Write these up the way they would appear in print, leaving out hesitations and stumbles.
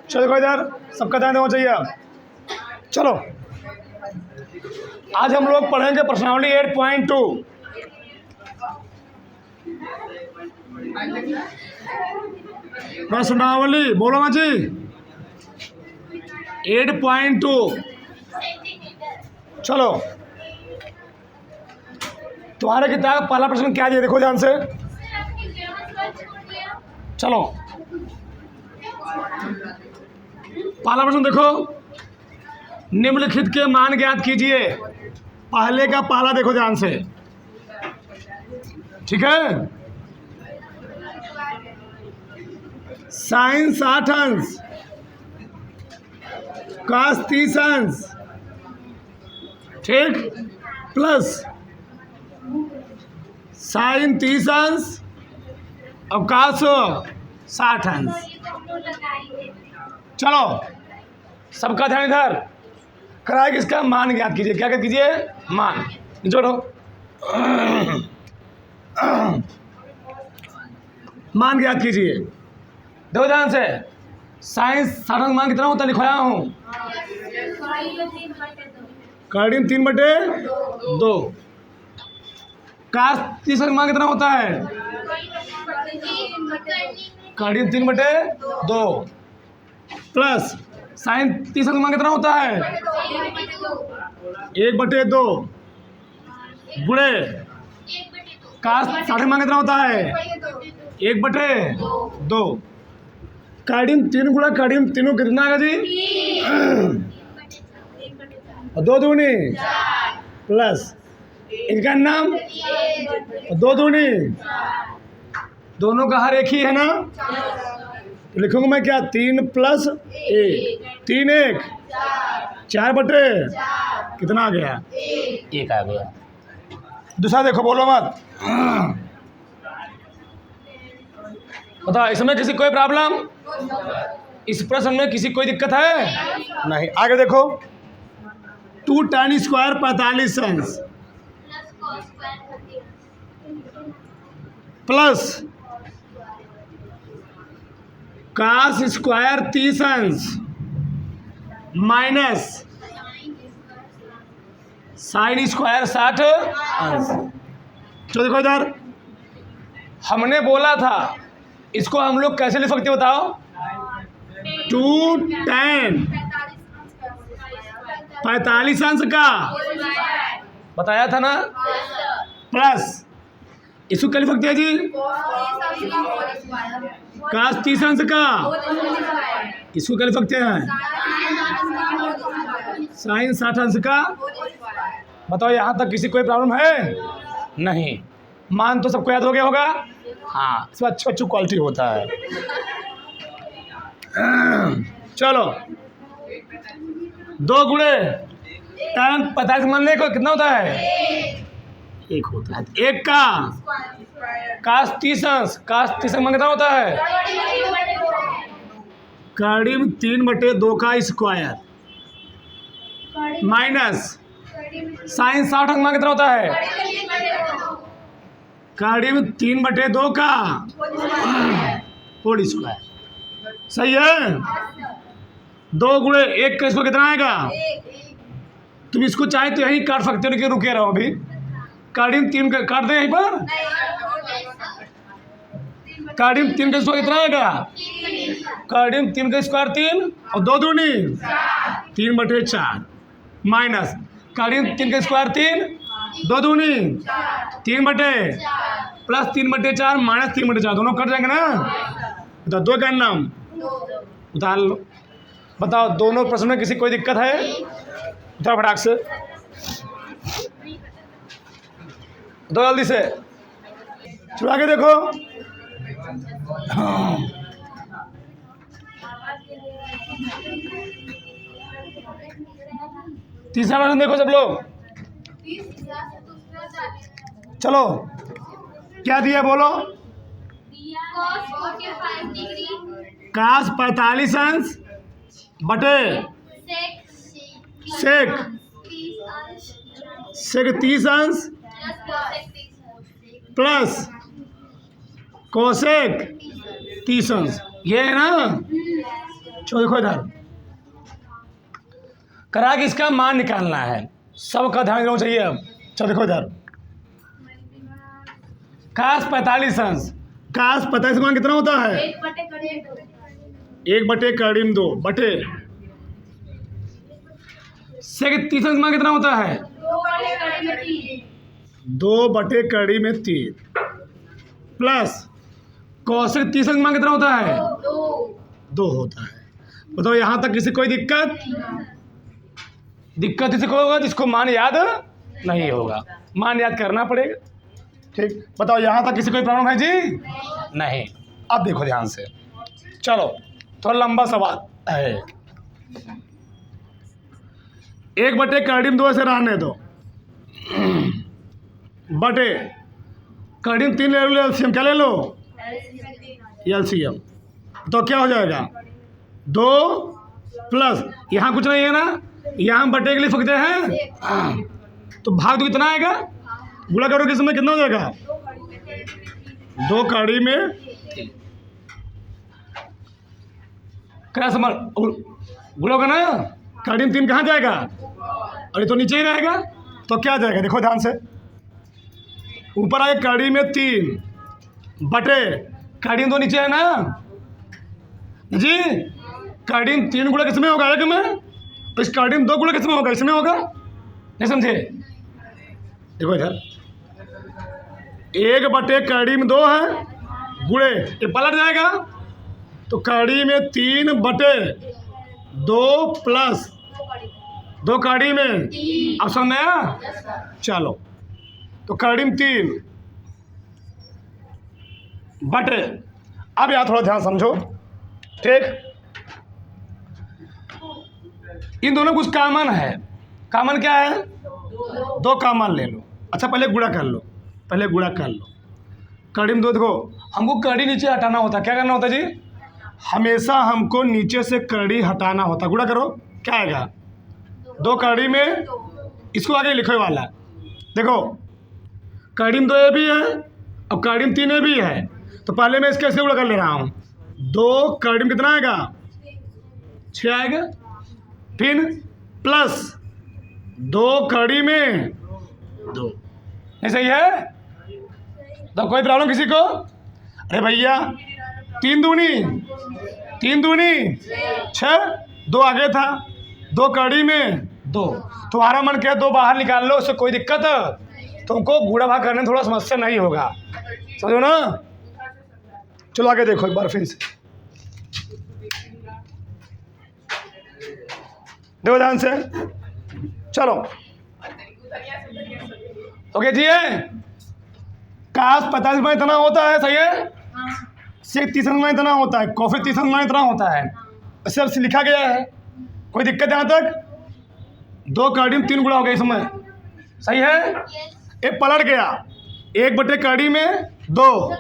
चलो देखो इधर, सबका ध्यान देना चाहिए। चलो आज हम लोग पढ़ेंगे प्रश्नावली 8.2। प्रश्नावली बोलो माँ जी 8.2। चलो तुम्हारे किताब पहला प्रश्न क्या दिया, देखो ध्यान से। चलो पहला प्रश्न देखो, निम्नलिखित के मान ज्ञात कीजिए। पहले का पहला देखो ध्यान से, ठीक है। साइन 60 अंश, कास 30 अंश, ठीक, प्लस साइन 30 अंश और कास 60 अंश। चलो सबका ध्यान इधर, कराए किसका मान ज्ञात कीजिए। क्या ज्ञात कीजिए? मान। जोड़ो मान ज्ञात कीजिए। देखो ध्यान से, साइन 60 अंश मान कितना होता है लिखवाया हूँ। कार्डियन 3/2। कास 30 अंश मान कितना होता है? कार्डियन 3/2 प्लस साइन 30 अंश मान कितना होता है? 1/2 गुणे कास 60 मान कितना होता है? 1/2। कार्डियन 3 गुणा कार्डियन 3 कितना आएगा जी? 2 दूनी प्लस इनका नाम 2 दूनी, दोनों का हर एक ही है ना, तो लिखूंगा मैं क्या? 3 + 1, 3 1 4/, कितना आ गया? 1 आ गया। दूसरा देखो, बोलो मत। बताओ इसमें किसी कोई प्रॉब्लम? इस प्रश्न में किसी कोई दिक्कत है? नहीं। आगे देखो, 2 tan स्क्वायर 45 अंश प्लस कास स्क्वायर 30 अंश माइनस साइन स्क्वायर 60 अंश। तो देखो इधर, हमने बोला था इसको हम लोग कैसे लिख सकते बताओ? 2 tan 45 अंश का बताया था ना, प्लस इसको क्या लिख सकते हैं जी? कास 30 अंश का, इसको क्या लिख सकते हैं? साइन 60 अंश का। बताओ यहाँ तक किसी कोई प्रॉब्लम है? नहीं। मान तो सबको याद हो गया होगा। हाँ, इसमें अच्छी क्वालिटी होता है। चलो 2 गुणे tan 45 मानने को कितना होता है? 1 होता है। 1 का कास 30 अंश, कास 30 अंश कितना होता है? कार्डियन 3/2 का स्क्वायर माइनस साइन 60 अंश कितना होता है? कार्डियन 3/2 का होल स्क्वायर। सही है। 2 गुणे 1 का इसको कितना आएगा? तुम इसको चाहे तो यहीं काट सकते हो, लेकिन रुके रहो अभी। कार्डियन 3 का काट दे यहीं पर। कार्डियन 3 का इसको कितना आएगा? कार्डियन 3 का स्क्वायर 3 और 2 दूनी 3/4 माइनस कार्डियन 3 का स्क्वायर 3, 2 दूनी 3/, प्लस 3/4 माइनस 3/4, दोनों कट जाएंगे ना। बताओ 2 का नाम उतार लो। बताओ दोनों प्रश्न में किसी कोई दिक्कत है? उतार फटाक से, दो जल्दी से। चलो आगे देखो, तीसरा प्रश्न देखो सब लोग। चलो क्या दिया बोलो? कास 45 अंश बटे सेक 30 अंश प्लस कोसेक 30 अंश, ये है ना। चलो देखो इधर, करा कि इसका मान निकालना है, सबका ध्यान देना चाहिए। अब चलो देखो इधर, काश 45 अंश, काश 45 मान कितना होता है? 1/2 बटे सेक 30 अंश मान कितना होता है? 2/3 प्लस कौशिक 30 अंश मान कितना होता है? 2 होता है। बताओ यहाँ तक किसी कोई दिक्कत? दिक्कत इसी को होगा जिसको मान याद नहीं होगा, मान याद करना पड़ेगा। ठीक, बताओ यहाँ तक किसी कोई प्रॉब्लम है जी? नहीं। अब देखो ध्यान से, चलो थोड़ा लंबा सवाल है। 1/2 से रहने दो, बटे 3 ले लो, एलसीएम क्या ले लो? एलसीएम। तो क्या हो जाएगा? 2 प्लस यहाँ कुछ नहीं है ना, यहाँ बटे के लिए सकते हैं, तो भाग दो कितना आएगा? गुणा करो किस में कितना हो जाएगा? 2 कड़ी में क्या समझ गुणोगा ना, कड़ी में 3 कहाँ जाएगा? अरे तो नीचे ही रहेगा, तो क्या जाएगा? देखो ध्यान से, ऊपर आए कड़ी में 3 बटे कड़ी में 2 नीचे है ना जी। कड़ी में 3 गुणा किसमें होगा? एक में। तो इस कड़ी में 2 गुणा किसमें होगा? इसमें होगा। नहीं समझे? देखो इधर, 1/2 है गुणे, ये पलट जाएगा, तो कड़ी में 3/2 प्लस 2 कड़ी में, अब समझ में आया? चलो, तो कड़ी में 3 बटे, अब यहाँ थोड़ा ध्यान समझो। ठीक, इन दोनों कुछ कॉमन है। कॉमन क्या है? 2 कॉमन ले लो। अच्छा पहले गुणा कर लो, पहले गुणा कर लो। कड़ी में 2, देखो हमको कड़ी नीचे हटाना होता है, क्या करना होता है जी? हमेशा हमको नीचे से कड़ी हटाना होता है। गुणा करो, क्या आएगा? 2 कड़ी में, इसको आगे लिखे वाला, देखो कड़ी में 2 ए भी है और कड़ी में 3 ए भी है, तो पहले मैं इसके ऐसे गुणा कर ले रहा हूँ। 2 कड़ी में कितना आएगा? 6 आएगा, फिर प्लस 2 कड़ी में 2, नहीं सही है? तो कोई प्रॉब्लम किसी को? अरे भैया 3 दूनी 6, 2 आगे था, 2 कड़ी में 2, तुम्हारा मन क्या 2 बाहर निकाल लो, उससे कोई दिक्कत? तुमको गुणा भाग करने में थोड़ा समस्या नहीं होगा, समझो ना। चलो आगे देखो एक बार फिर से, देखो ध्यान से, चलो ओके जी। है काश 45 में इतना होता है, सही है? सेक 30 में इतना होता है, कॉफी 30 में इतना होता है, सब लिखा गया है, कोई दिक्कत यहाँ तक? 2 कड़ी में 3 गुणा हो गया इसमें, सही है? एक पलट गया, 1/कड़ी में 2,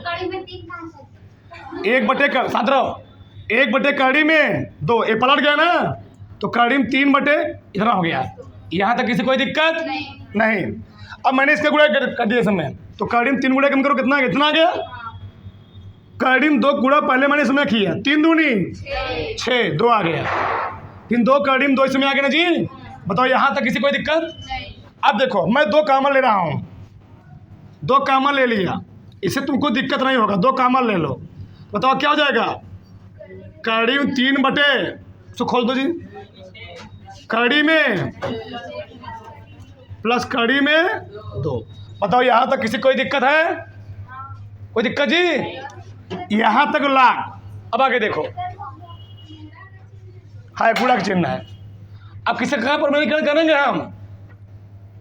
1/कड़ी में 2, एक पलट गया ना, तो कड़ी में 3 बटे इतना हो गया। यहाँ तक किसी कोई दिक्कत नहीं। अब मैंने इसका गुणा कर दिया इसमें, तो कड़ी में 3 गुणा कम करो, कितना आ गया? इतना आ गया। कड़ी में 2 गुणा पहले मैंने इसमें किया, 3 दूनी 6, 2 आ गया, फिर 2 कड़ी में 2 इसमें आ गया ना जी। बताओ यहाँ तक किसी कोई दिक्कत? अब देखो मैं 2 कॉमन ले रहा हूँ, 2 कॉमन ले लिया, इससे तुमको दिक्कत नहीं होगा, 2 कॉमन ले लो। बताओ क्या हो जाएगा? कड़ी में 3 बटे, तो खोल दो जी, कड़ी में प्लस कड़ी में 2। बताओ यहाँ तक किसी कोई दिक्कत है? कोई दिक्कत जी? यहाँ तक लाख। अब आगे देखो, हाँ गुणा का चिन्ह है। अब किसे कहाँ पर मेरीकरण करेंगे हम?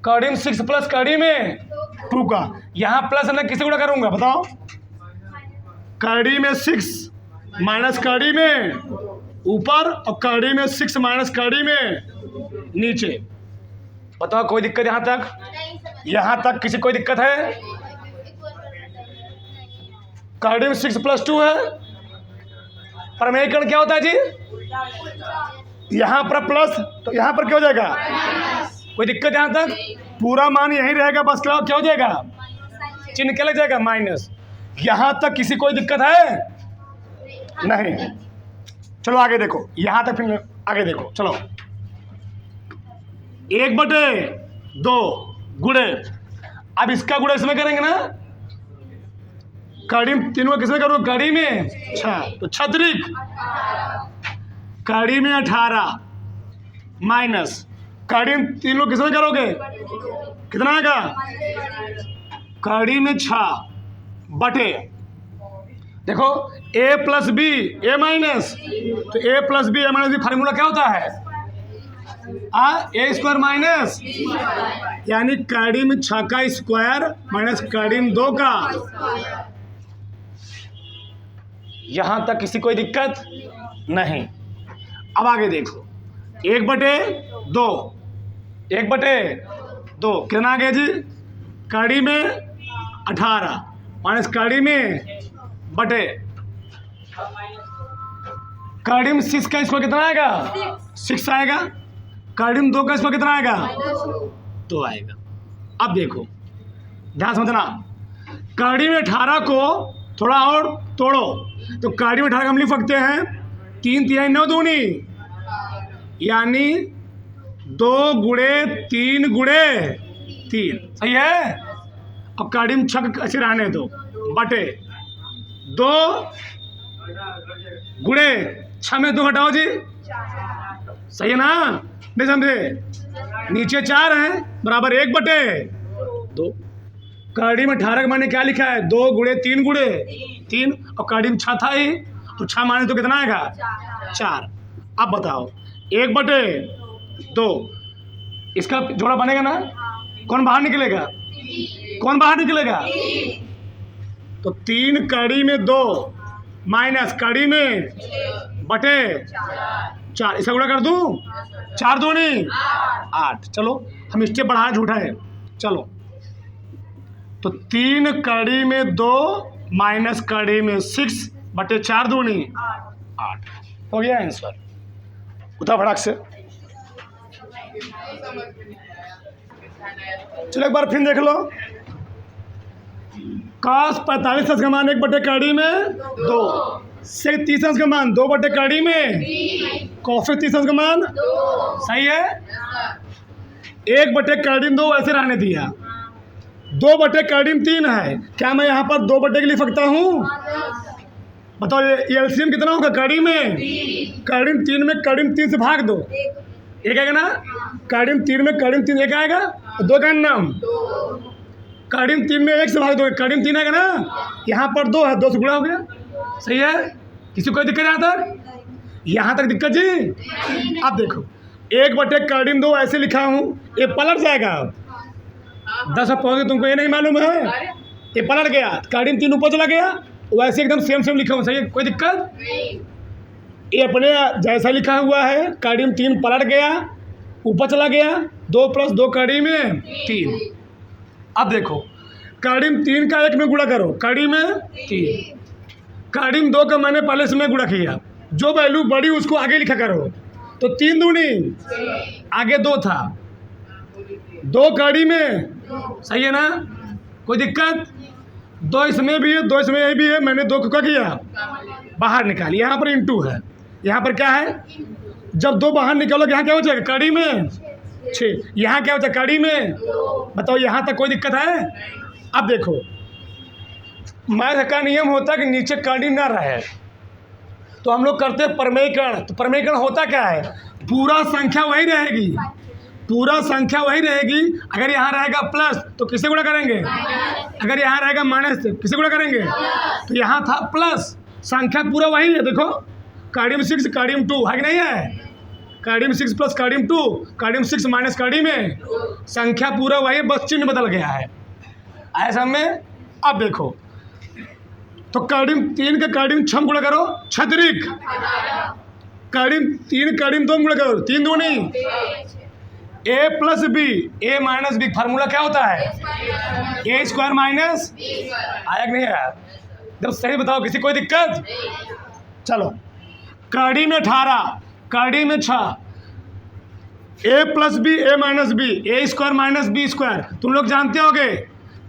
कड़ी में 6 प्लस कड़ी में 2 का, यहाँ प्लस है ना, किसे गुणा करूँगा बताओ? कड़ी में 6 माइनस कड़ी में ऊपर और कड़ी में 6 माइनस कड़ी में नीचे। बताओ कोई दिक्कत यहाँ तक? यहाँ तक किसी कोई दिक्कत है? कड़ी में 6 प्लस 2 है, परमेयीकरण क्या होता है जी? यहाँ पर प्लस, तो यहाँ पर क्या हो जाएगा? कोई दिक्कत यहाँ तक? पूरा मान यही रहेगा, बस क्या हो जाएगा? चिन्ह क्या लग जाएगा? माइनस। यहाँ तक किसी कोई दिक्कत है? नहीं। चलो आगे देखो, यहाँ तक फिर आगे देखो। चलो 1/2 गुणे, अब इसका गुणा इसमें करेंगे ना, कड़ी तीनों किसमें करो, कड़ी में 6, तो छत्रिक कड़ी में 18 माइनस कड़ी तीनों किसमें करोगे, कितना आएगा, कड़ी में 6 बटे, देखो a plus B A minus, तो a plus B A minus B formula क्या होता है, a स्क्वायर माइनस, यानी कड़ी में 6 का स्क्वायर माइनस कड़ी में 2 का। यहां तक किसी कोई दिक्कत नहीं। अब आगे देखो 1/2, 1/2 कितना आ गया जी, कड़ी में 18 माइनस कड़ी में बटे कड़ी में 6 का स्क्वायर कितना आएगा, 6 आएगा, कड़ी में 2 का स्क्वायर कितना आएगा, 2 आएगा। अब देखो ध्यान समझना, कड़ी में 18 को थोड़ा और तोड़ो, तो कड़ी में 18 का हम लिख सकते हैं 3 तिहाई 9 दूनी, यानी 2 गुणे 3 गुणे 3, सही है। अब कड़ी में 6 ऐसे रहने दो, बटे 2 गुणे 6 में 2 हटाओ जी, सही है ना, नहीं समझे, नीचे 4 है बराबर 1/2। कड़ी में 18 का माने क्या लिखा है, 2 गुणे 3 गुणे 3, और कड़ी में 6 था ही, तो 6 माने तो कितना आएगा, 4। अब बताओ 1/2, इसका जोड़ा बनेगा ना, कौन बाहर निकलेगा, कौन बाहर निकलेगा, तो 3 कड़ी में 2 माइनस कड़ी में बटे 4, इसका गुणा कर दूं, 4 दूनी 8। चलो हम स्टेप बढ़ाए, झूठा है, चलो तो 3 कड़ी में 2 माइनस कड़ी में 6 बटे 4 दूनी 8 हो गया आंसर। उठा फटाक से, चलो एक बार फिर देख लो, cos 45 अंश का मान 1/2 कड़ी में 2, sec 30 अंश का मान 2/2 कड़ी में, cos 30 अंश का मान 2, सही है। 1/2 कड़ी में 2 ऐसे रहने दिया, 2/2 कड़ी में 3 है, क्या मैं यहाँ पर 2/2 के लिख सकता हूँ, बताओ ये एलसीएम कितना होगा, कड़ी में 3 में कड़ी में 3 से भाग दो, 1 आएगा ना, कड़ी में 3 में कड़ी में 3 1 आएगा, 2 का नाम, कड़ी में 3 में 1 से भाग दो, कड़ी में 3 आएगा ना, यहाँ पर 2 है, 2 से गुणा हो गया, सही है। किसी को कोई दिक्कत यहाँ तक दिक्कत जी। अब देखो 1/2 कड़ी में 2 ऐसे लिखा हूँ, ये पलट जाएगा, 10 अब पहुँचे तुमको ये नहीं मालूम है, ये पलट गया, कड़ी में 3 ऊपर चला गया, वैसे एकदम सेम लिखा हूँ, सही है, कोई दिक्कत, ये अपने जैसा लिखा हुआ है, कड़ी में 3 पलट गया, ऊपर चला गया, 2 + 2 कड़ी में 3। अब देखो कड़ी में 3 का 1 में गुणा करो, कड़ी में 3, कड़ी में 2 का मैंने पहले इसमें गुणा किया, जो वैल्यू बड़ी उसको आगे लिखा करो, तो 3 दूनी आगे 2 था, 2 कड़ी में, सही है ना, कोई दिक्कत, 2 इसमें भी है, 2 इसमें यही भी है, मैंने 2 को क्या किया, बाहर निकाल, यहाँ पर इंटू है, यहाँ पर क्या है, जब 2 बाहर निकालोगे यहाँ क्या हो जाएगा, कड़ी में 6, यहाँ क्या होता है, कड़ी में, बताओ यहाँ तक कोई दिक्कत है। अब देखो मैथ का नियम होता है कि नीचे कड़ी ना रहे, तो हम लोग करते हैं प्रमेयकरण, तो प्रमेयकरण होता क्या है, पूरा संख्या वही रहेगी, पूरा संख्या वही रहेगी, अगर यहाँ रहेगा प्लस तो किसे गुणा करेंगे, अगर यहाँ रहेगा माइनस तो किसे गुणा करेंगे, तो यहाँ था प्लस, संख्या पूरा वही है, देखो कड़ी में 6 कड़ी में 2 है कि नहीं है, कड़ी में 6 प्लस कड़ी में 2, कड़ी में 6 माइनस कड़ी में, संख्या पूरा वही, बस चिन्ह बदल गया है ऐसा में। अब देखो तो कड़ी में 3 का कड़ी में 6 गुणा करो, छत्रिक कड़ी में 3 कड़ी में 2 गुणा करो, 3 दूनी, a plus B A minus B, formula क्या होता है, a स्क्वायर माइनस, आया कि नहीं आया, जब सही बताओ, किसी कोई दिक्कत। चलो कड़ी में 18 कड़ी में 6, a plus B A minus B, A square minus B square, तुम लोग जानते होगे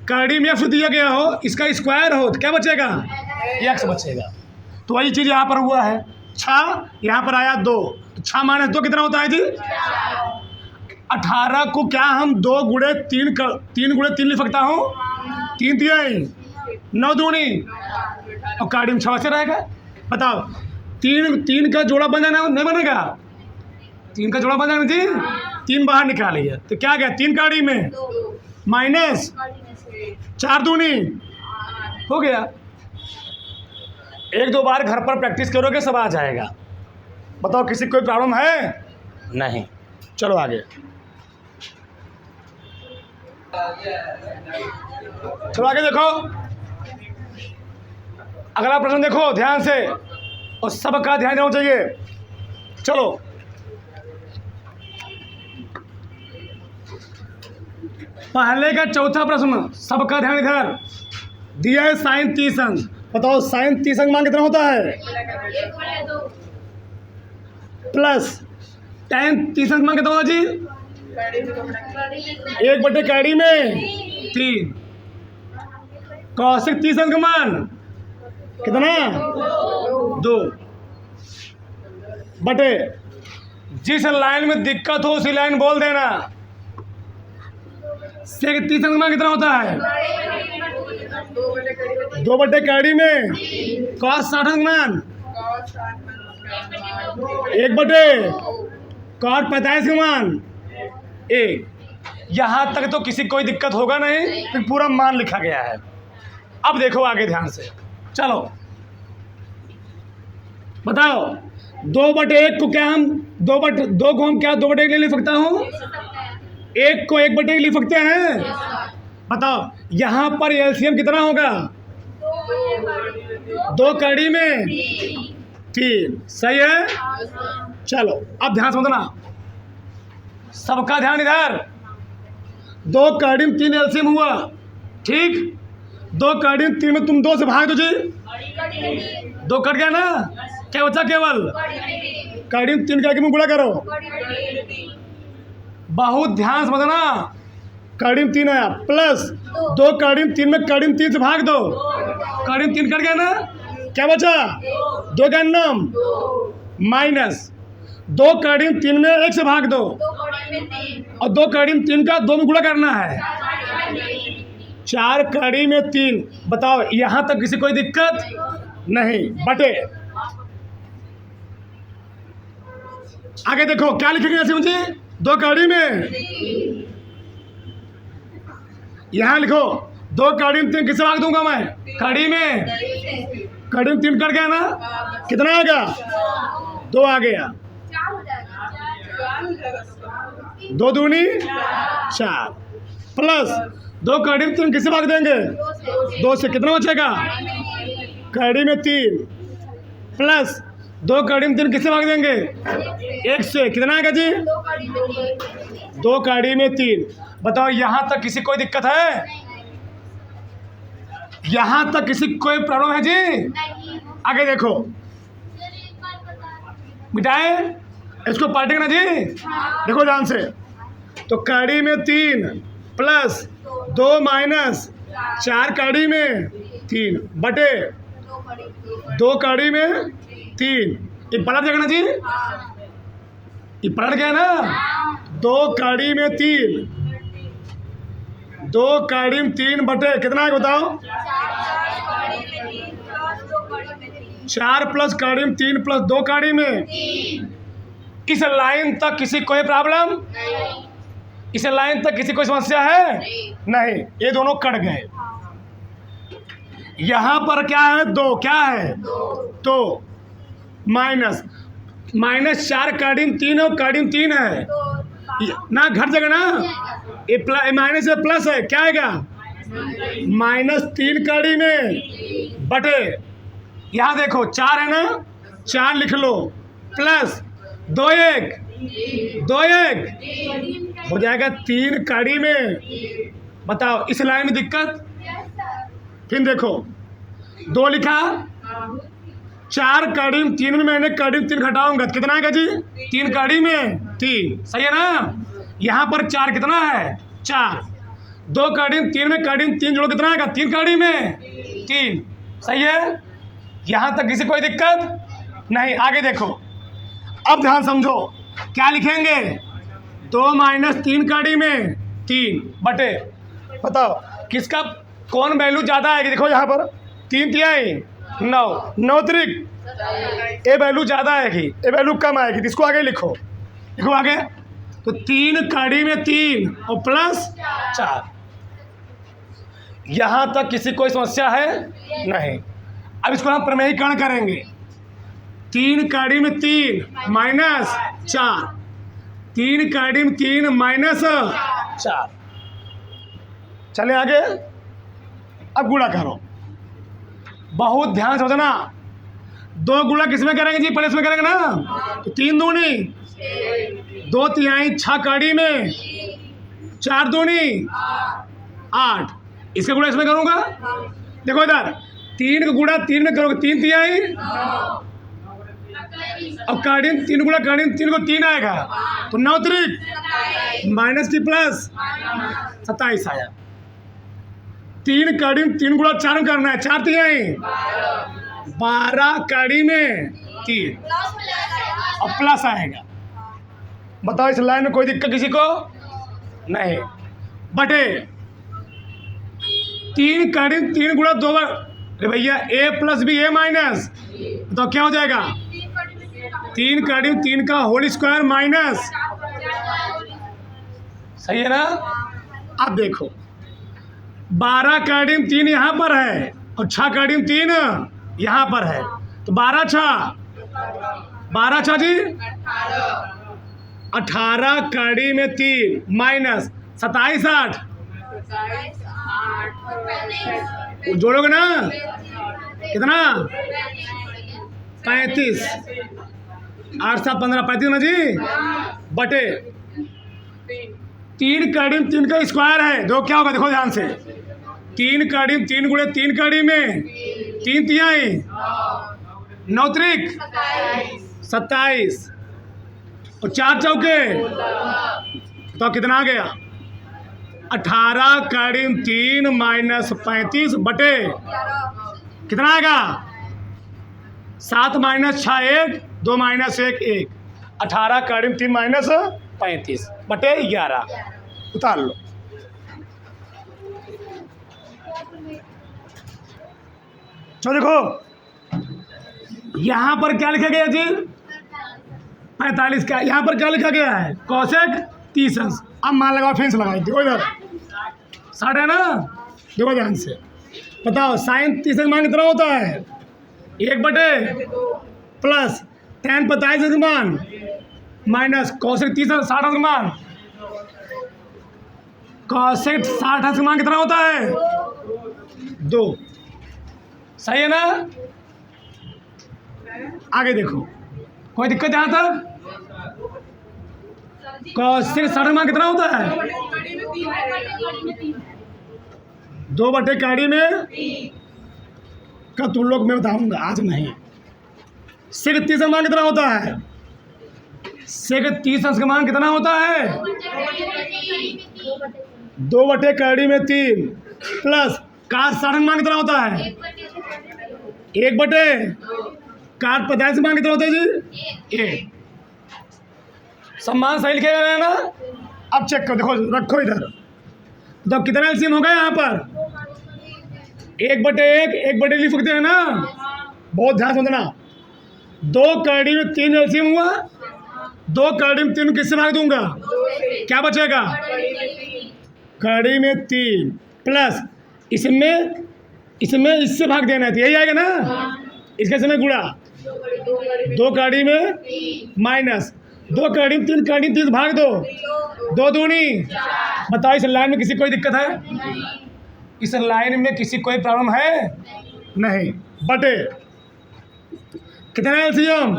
कड़ी में f दिया गया हो, इसका स्क्वायर हो तो क्या बचेगा, x बचेगा, तो वही चीज़ यहाँ पर हुआ है। 6, यहाँ पर आया 2, तो 6 माइनस 2 कितना होता है जी? 18 को क्या हम 2 गुणे 3 लिख सकता हूँ? 3 तिहाई 9 दूनी और काड़ी में 6 से रहेगा। बताओ 3 का जोड़ा बन जाना नहीं बनेगा? 3 का जोड़ा बन जाना जी, 3 बाहर निकालिए तो क्या गया? 3 काड़ी में माइनस 4 दूनी हो गया। 1-2 बार घर पर प्रैक्टिस करोगे सब आ जाएगा। बताओ किसी को कोई प्रॉब्लम है? नहीं। चलो आगे, चलो आगे देखो। अगला प्रश्न देखो ध्यान से और सबका ध्यान देना चाहिए। चलो पहले का चौथा प्रश्न, सबका ध्यान इधर दिया है। साइन 30 अंक, बताओ साइन 30 अंक मान कितना होता है? प्लस tan 30 अंक मान कितना होता जी? 1 कैडी में 3। कौशिक 30 अंक मान कितना? 2 बटे जिस लाइन में दिक्कत हो उसी लाइन बोल देना। सेक 30 अंक मान कितना होता है? 2 कैडी में कॉस 60 अंक मान 1 कॉट 45 का मान 1। यहाँ तक तो किसी कोई दिक्कत होगा नहीं, फिर पूरा मान लिखा गया है। अब देखो आगे ध्यान से, चलो बताओ 2/1 को क्या हम 2 को हम क्या 2/1 लिख सकता हूँ? 1 को 1/1 लिख सकते हैं। बताओ यहाँ पर एलसीएम कितना होगा? 2 कड़ी में 3, सही है। चलो अब ध्यान समझना, सबका ध्यान इधर। 2 कड़ी में 3 एलसीएम हुआ, ठीक। 2 कड़ी में 3 में तुम 2 से भाग दो जी, 2 कट गया ना, क्या बचा? केवल कड़ी में 3 का गुणा करो। बहुत ध्यान समझना, कड़ी में 3 आया प्लस 2 कड़ी में 3 से भाग दो, कड़ी में 3 कट गया ना, क्या बचा? 2 का नाम माइनस 2 कड़ी में 3 में 1 से भाग दो और 2 कड़ी में 3 का 2 में गुणा करना है। 4 कड़ी में 3। बताओ यहाँ तक किसी कोई दिक्कत नहीं। बटे आगे देखो क्या लिखेंगे ऐसे मुझे? 2 कड़ी में यहाँ लिखो 2 कड़ी में 3 किससे भाग दूंगा मैं? कड़ी में 3 कट गया ना, कितना आएगा? 2 आ गया, 2 दूनी 4 प्लस 2 कड़ी में 3 किससे भाग देंगे? 2 से, कितना बचेगा? कड़ी में 3 प्लस 2 कड़ी में 3 किससे भाग देंगे? 1 से, कितना आएगा जी? 2 कड़ी में 3। बताओ यहाँ तक किसी कोई दिक्कत है? यहाँ तक किसी कोई प्रॉब्लम है जी? आगे देखो, मिटाए इसको पलटेगा ना जी, देखो ध्यान से। तो कड़ी में 3 प्लस 2 माइनस 4 कड़ी में 3 बटे 2 कड़ी में 3, ये पलट जाएगा ना जी, ये पलट गया ना। 2 कड़ी में 3, 2 कड़ी में 3 बटे कितना है बताओ? 4 प्लस कड़ी में 3 प्लस 2 कड़ी में। इस लाइन तक किसी कोई प्रॉब्लम? इस लाइन तक किसी कोई समस्या है? नहीं, ये दोनों कट गए। यहाँ पर क्या है? 2, क्या है? तो माइनस 4 कड़ी में 3 और कड़ी में 3 है ना, घट जाएगा ना, ये माइनस है प्लस है, क्या आएगा? -3 कड़ी में बटे, यहाँ देखो 4 है ना, 4 लिख लो प्लस 2 1 हो जाएगा 3 कड़ी में। बताओ इस लाइन में दिक्कत? फिर देखो 2 लिखा, 4 कड़ी में 3 में मैंने कड़ी में 3 घटाऊंगा तो कितना आएगा जी? 3 कड़ी में 3, सही है ना। यहाँ पर 4 कितना है? 4। 2 कड़ी में 3 में कड़ी में 3 जोड़ो कितना आएगा? 3 कड़ी में 3, सही है। यहाँ तक किसी कोई दिक्कत नहीं, आगे देखो, अब ध्यान समझो, क्या लिखेंगे? 2 माइनस 3 कड़ी में 3 बटे, बताओ किसका कौन वैल्यू ज़्यादा आएगी? देखो यहाँ पर 3 तिहाई 9, 9 त्रिक ए वैल्यू ज़्यादा आएगी, ए वैल्यू कम आएगी, इसको आगे लिखो। देखो आगे, तो 3 कड़ी में 3 और प्लस 4। यहाँ तक किसी कोई समस्या है? नहीं। अब इसको हम प्रमेयीकरण करेंगे। 3 कड़ी में 3 माइनस 4, 3 कड़ी में 3 माइनस 4। चले आगे, अब गुणा करो, बहुत ध्यान से समझना। 2 गुणा किसमें करेंगे जी? प्लस में करेंगे ना, तो 3 दूनी 2 तिहाई 6 कड़ी में 4 दूनी 8, इसका गुणा इसमें करूँगा। देखो इधर 3 का गुणा 3 में करोगे 3 तिहाई, अब कड़ी 3 गुणा कड़ी 3 को 3 आएगा, तो 9 त्रिक माइनस की प्लस 27 आया। 3 कड़ी 3 गुणा 4 में करना है, 4 तिहाई 12 कड़ी में 3 और प्लस आएगा। बताओ इस लाइन में कोई दिक्कत किसी को? नहीं। बटे 3 कड़ी 3 गुणा 2, अरे भैया ए प्लस बी ए माइनस, तो क्या हो जाएगा? 3 कड़ी 3 का होल स्क्वायर माइनस, सही है ना? अब देखो 12 कड़ी 3 यहाँ पर है और 6 कड़ी 3 यहाँ पर है, तो 12 छा जी 18 कड़ी में 3 माइनस 27 8, जोड़ोगे ना कितना? 35, 8 7 15 35 ना जी, बटे 3 कड़ी 3 का स्क्वायर है, दो क्या होगा? देखो ध्यान से, 3 कड़ी 3 गुणे 3 कड़ी में 3 तिहाई 9 त्रिक 27 और 4 चौके, तो कितना आ गया? 18 कड़ी 3 माइनस 35 बटे कितना आएगा? 7 माइनस 6 1, 2 माइनस 1 1, 18 कड़ी 3 माइनस 35 बटे 11, उतार लो। चलो देखो यहाँ पर क्या लिखा गया जी? 45 का। यहाँ पर क्या लिखा गया है? कोसेक 30 अंश। अब मान लगाओ, फिर से लगाओ, देखो इधर 60 है ना, देखो ध्यान से, बताओ साइन 30 अंश मान कितना होता है? 1 बटे प्लस tan 45 अंश मान माइनस कोसेक 30 अंश 60 अंश मान, कोसेक 60 अंश मान कितना होता है? 2, सही है ना? आगे देखो, कोई दिक्कत यहाँ तक? कोसेक 60 मान कितना होता है? 2 बटे कड़ी में का तुम लोग मैं बताऊंगा, आज नहीं। सेक 30 मान कितना होता है? सेक 30 अंश का मान कितना होता है? 2 बटे कड़ी में 3 प्लस कार 60 मान कितना होता है? 1 बटे कार 45 मान कितना होता है जी? 1। सम्मान सही लिखेगा ना? अब चेक करो, देखो रखो इधर, तो कितना एलसीएम होगा यहाँ पर? 1 बटे 1, 1 बटे लिख सकते हैं ना? बहुत ध्यान से समझना। 2 कड़ी में 3 एलसीएम हुआ, 2 कड़ी में 3 किससे भाग दूंगा? क्या बचेगा? कड़ी में 3 प्लस इसमें इससे भाग देना है, यही आएगा ना? इसके समय गुणा 2 कड़ी में माइनस 2 कड़ी में 3 कड़ी 30 भाग दो, 2 दूनी। बताओ इस लाइन में किसी कोई दिक्कत है? इस लाइन में किसी कोई प्रॉब्लम है? नहीं। बटे कितना एलसीएम?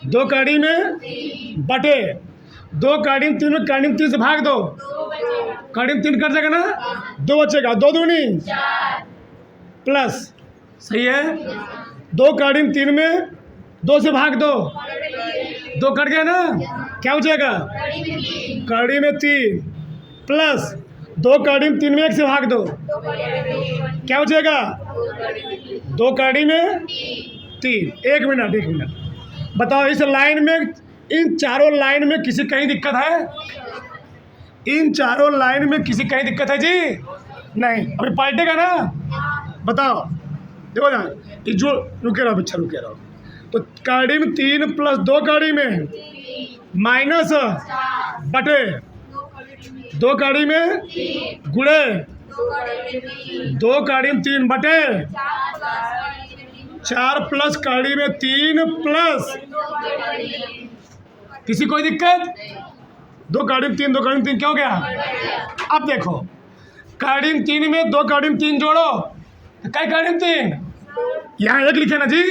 2 कड़ी में बटे 2 कड़ी में 3 में कड़ी में 3 से भाग दो, कड़ी में 3 कट जाएगा ना, 2 बचेगा, 2 दूनी प्लस, सही है। 2 कड़ी में 3 में 2 से भाग दो, 2 कट गया ना, क्या बचेगा? कड़ी में 3 प्लस 2 कड़ी में 3 में 1 से भाग दो, क्या बचेगा? 2 कड़ी में 3। एक मिनट बताओ, इस लाइन में, इन चारों लाइन में किसी कहीं दिक्कत है? इन चारों लाइन में किसी कहीं दिक्कत है जी? नहीं। अभी पलटेगा ना, बताओ। देखो ना, ये जो रुके रहो, अच्छा रुके रहो। तो काड़ी में 3 प्लस 2 काड़ी में माइनस बटे 2 काड़ी में गुड़े 2 काड़ी में 3 बटे 4 प्लस काड़ी में 3 प्लस। किसी कोई दिक्कत? 2 काड़ी में 3, 2 काड़ी में 3 क्या हो गया? अब देखो, काड़ी में 3 में 2 काड़ी में 3 जोड़ो, कई काड़ी में 3? यहाँ एक लिखे ना जी,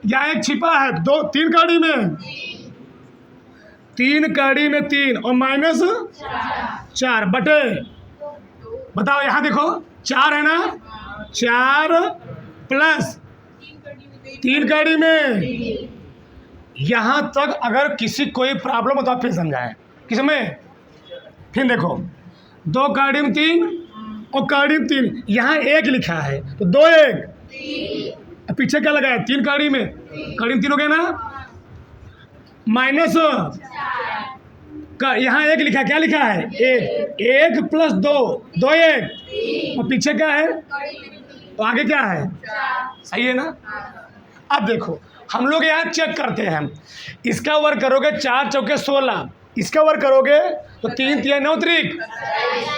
यहाँ एक छिपा है। 3 काड़ी में 3 काड़ी में 3 और माइनस 4 बटे, बताओ यहाँ देखो 4 है ना, 4 प्लस 3 काड़ी में। यहाँ तक अगर किसी कोई प्रॉब्लम हो तो आप फिर समझाएं। किसमें? फिर देखो 2 काड़ी में 3 और काड़ी में 3, यहाँ 1 लिखा है तो 2 1 पीछे क्या लगा है? 3 काड़ी में 3 हो गया ना, माइनस का यहाँ 1 लिखा, क्या लिखा है? 1 प्लस 2 2 1 और पीछे क्या है? तो आगे क्या है? सही है ना? अब देखो, हम लोग यहाँ चेक करते हैं, इसका वर्ग करोगे 4 चौके 16, इसका वर्ग करोगे तो 3 3 9 त्रिक,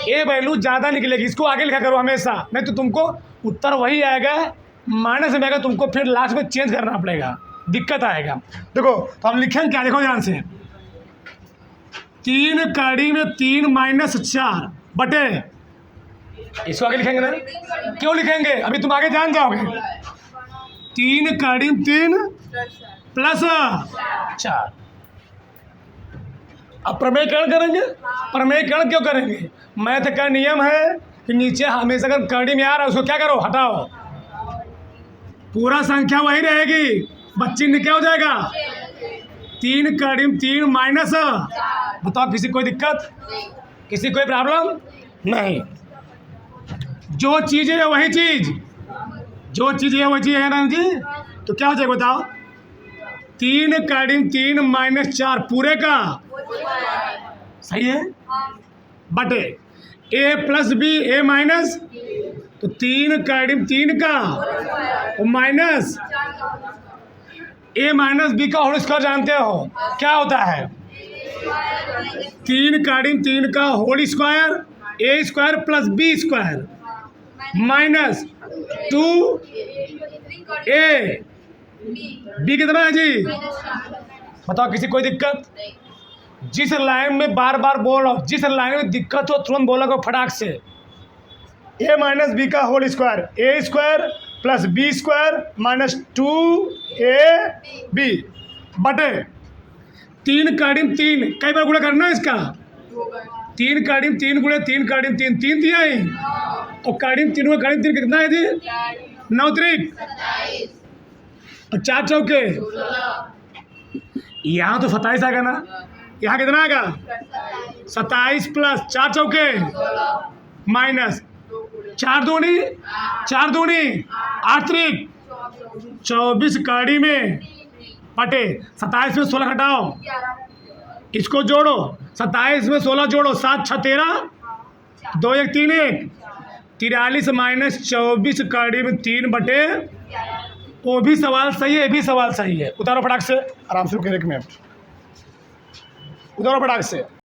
ये वैल्यू ज़्यादा निकलेगी। इसको आगे लिखा करो हमेशा, नहीं तो तुमको उत्तर वही आएगा, माइनस में आएगा, तुमको फिर लास्ट में चेंज करना पड़ेगा, दिक्कत आएगा। देखो तो हम लिखेंगे क्या, देखो ध्यान से, 3 काड़ी में 3 माइनस 4 बटे, इसको आगे लिखेंगे ना? क्यों लिखेंगे? अभी तुम आगे जान जाओगे। 3 काड़ी में 3 प्लस 4। अब प्रमेयकरण करेंगे। प्रमेयकरण क्यों करेंगे? मैथ का नियम है कि नीचे हमेशा अगर काड़ी में आ रहा है उसको क्या करो? हटाओ, पूरा संख्या वही रहेगी, बच्ची ने क्या हो जाएगा? 3 काड़ी में 3 माइनस, बताओ किसी कोई दिक्कत? किसी कोई प्रॉब्लम? नहीं। जो चीज़ है वही चीज़, जो चीज़ है वही चीज़ है ना जी। तो क्या हो जाएगा बताओ? 3 काड़ी में 3 माइनस 4 पूरे का, सही है, बटे a plus B a minus, तो 3 काड़ी में 3 का और माइनस a माइनस बी का होल स्क्वायर जानते हो क्या होता है? 3 काड़ी में 3 का whole square a square plus b square minus 2a, b कितना है जी? बताओ किसी कोई दिक्कत? जिस लाइन में बार बार बोल रहा हूँ, जिस लाइन में दिक्कत हो तुरंत बोला को फटाक से। a माइनस बी का whole square, a square plus b square minus 2ab बटे 3 काड़ी में 3, कई बार गुणा करना है इसका। 3 काड़ी में 3 गुणे 3 काड़ी में 3, 3 दिया ही, और काड़ी में 3 में काड़ी में 3 कितना है जी? 9 त्रिक और 4 चौके, यहाँ तो 27 आएगा ना, यहाँ कितना आएगा? 27 प्लस 4 चौके माइनस 4 दूनी 8 त्रिक 24 काड़ी में बटे 27 में 16 घटाओ, इसको जोड़ो, 27 में 16 जोड़ो, 7 6 13 2 1 3 1 43 माइनस 24 काड़ी में 3 बटे, वो भी सवाल सही है, ये भी सवाल सही है। उतारो फटाक से, आराम से रुके, 1 मिनट, उतारो फटाक से।